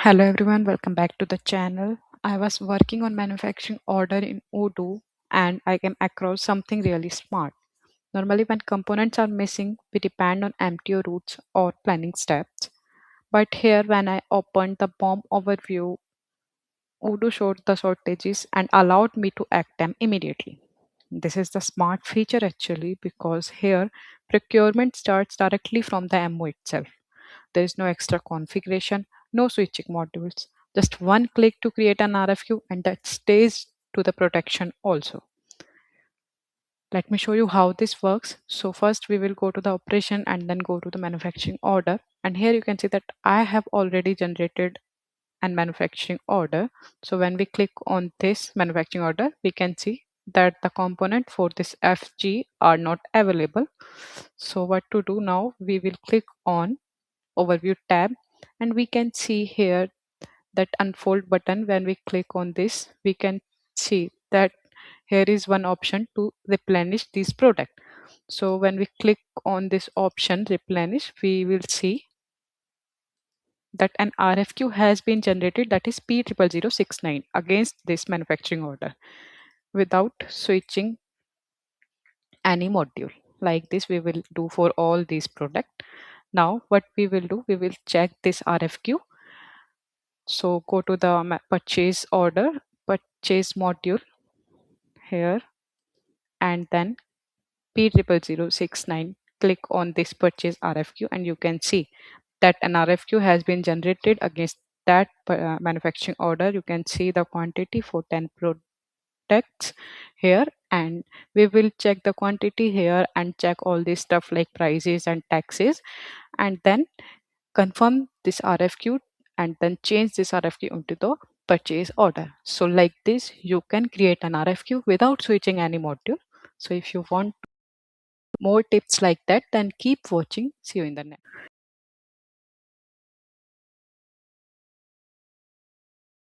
Hello everyone, welcome back to the channel. I was working on manufacturing order in Odoo and I came across something really smart. Normally when components are missing, we depend on MTO routes or planning steps. But here when I opened the BoM overview, Odoo showed the shortages and allowed me to act them immediately. This is the smart feature actually because here procurement starts directly from the MO itself. There is no extra configuration, no switching modules, just one click to create an RFQ and that stays to the protection also. Let me show you how this works. So first we will go to the operation and then go to the manufacturing order. And here you can see that I have already generated an manufacturing order. So when we click on this manufacturing order, we can see that the component for this FG are not available. So what to do now, we will click on overview tab and we can see here that unfold button. When we click on this, we can see that here is one option to replenish this product. So when we click on this option replenish, we will see that an RFQ has been generated, that is P00069 against this manufacturing order without switching any module. Like this we will do for all these product. Now what we will do, we will check this RFQ. So go to the purchase order, purchase module here, and then P00069. Click on this purchase RFQ, and you can see that an RFQ has been generated against that manufacturing order. You can see the quantity for 10 products here, and we will check the quantity here and check all this stuff like prices and taxes, and then confirm this RFQ and then change this RFQ into the purchase order. So like this, you can create an RFQ without switching any module. So if you want more tips like that, then keep watching. See you in the next.